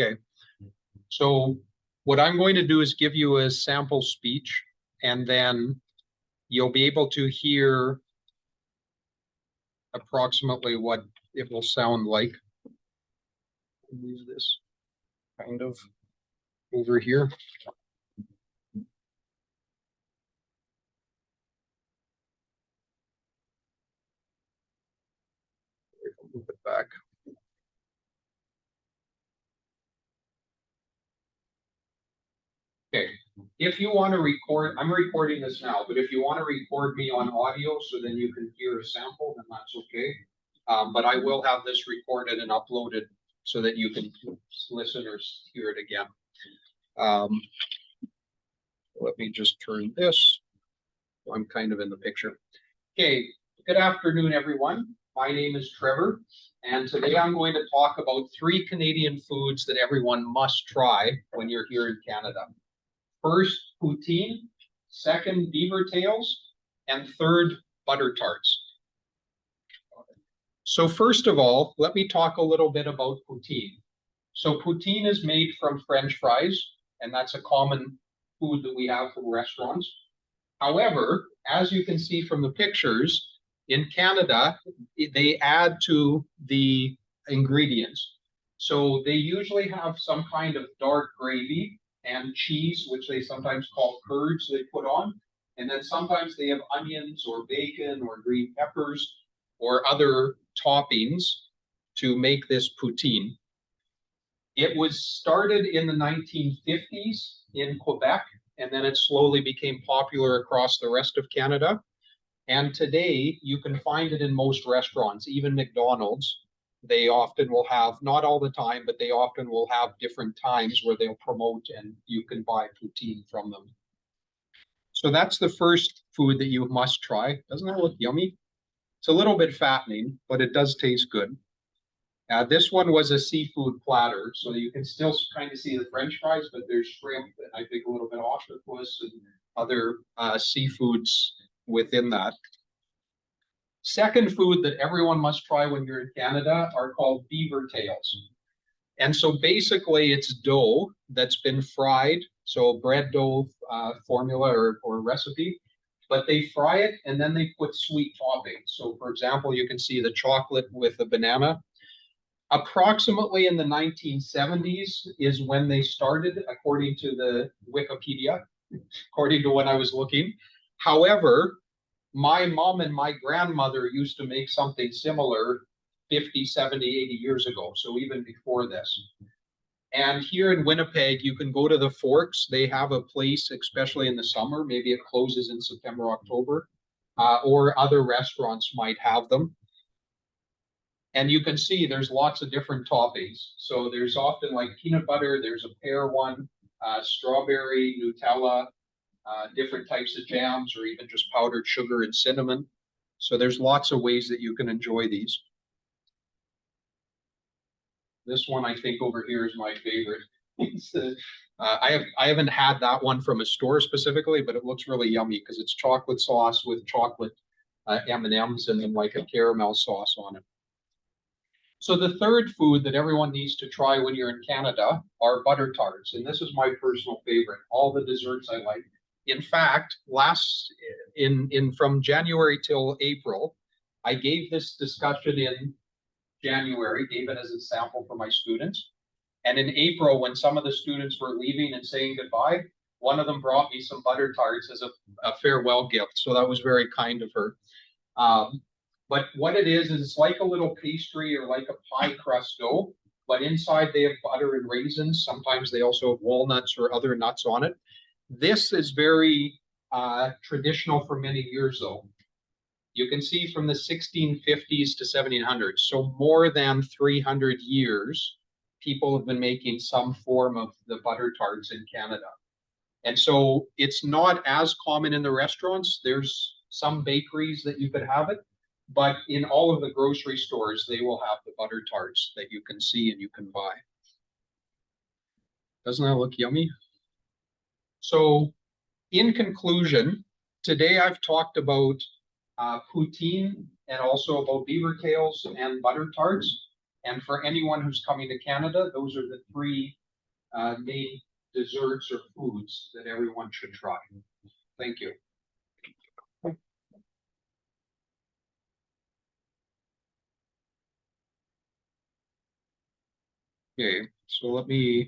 Okay, so what I'm going to do is give you a sample speech, and then you'll be able to hear approximately what it will sound like. Move this kind of over here. Move it back. Okay, if you want to record, I'm recording this now, but if you want to record me on audio so then you can hear a sample, then that's okay. But I will have this recorded and uploaded so that you can listen or hear it again. Let me just turn this. I'm kind of in the picture. Okay, good afternoon, everyone. My name is Trevor, and today I'm going to talk about 3 Canadian foods that everyone must try when you're here in Canada. First, poutine, second, beaver tails, and third, butter tarts. So first of all, let me talk a little bit about poutine. So poutine is made from French fries, and that's a common food that we have from restaurants. However, as you can see from the pictures, in Canada, they add to the ingredients. So they usually have some kind of dark gravy and cheese, which they sometimes call curds, they put on. And then sometimes they have onions or bacon or green peppers or other toppings to make this poutine. It was started in the 1950s in Quebec, and then it slowly became popular across the rest of Canada. And today you can find it in most restaurants, even McDonald's. They often will have, not all the time, but they often will have different times where they'll promote and you can buy poutine from them. So that's the first food that you must try. Doesn't that look yummy? It's a little bit fattening, but it does taste good. This one was a seafood platter, so you can still kind of see the French fries, but there's shrimp and I think a little bit of octopus and other seafoods within that. Second food that everyone must try when you're in Canada are called beaver tails. And so basically it's dough that's been fried, so bread dough formula or recipe, but they fry it and then they put sweet toppings. So for example, you can see the chocolate with the banana. Approximately in the 1970s is when they started, according to the Wikipedia, according to when I was looking. However, my mom and my grandmother used to make something similar 50, 70, 80 years ago, so even before this. And here in Winnipeg, you can go to the Forks. They have a place, especially in the summer, maybe it closes in September, October, or other restaurants might have them. And you can see there's lots of different toppings. So there's often like peanut butter, there's a pear one, strawberry, Nutella, different types of jams, or even just powdered sugar and cinnamon. So there's lots of ways that you can enjoy these. This one I think over here is my favorite. I haven't had that one from a store specifically, but it looks really yummy because it's chocolate sauce with chocolate M&Ms and then like a caramel sauce on it. So the third food that everyone needs to try when you're in Canada are butter tarts, and this is my personal favorite. All the desserts I like. In fact, from January till April, I gave this discussion in January, gave it as a sample for my students. And in April, when some of the students were leaving and saying goodbye, one of them brought me some butter tarts as a farewell gift. So that was very kind of her. But what it is it's like a little pastry or like a pie crust dough, but inside they have butter and raisins. Sometimes they also have walnuts or other nuts on it. This is very traditional for many years, though. You can see from the 1650s to 1700s, so more than 300 years, people have been making some form of the butter tarts in Canada. And so it's not as common in the restaurants. There's some bakeries that you could have it, but in all of the grocery stores, they will have the butter tarts that you can see and you can buy. Doesn't that look yummy? So in conclusion, today I've talked about poutine and also about beaver tails and butter tarts. And for anyone who's coming to Canada, those are the three main desserts or foods that everyone should try. Thank you. Okay, so let me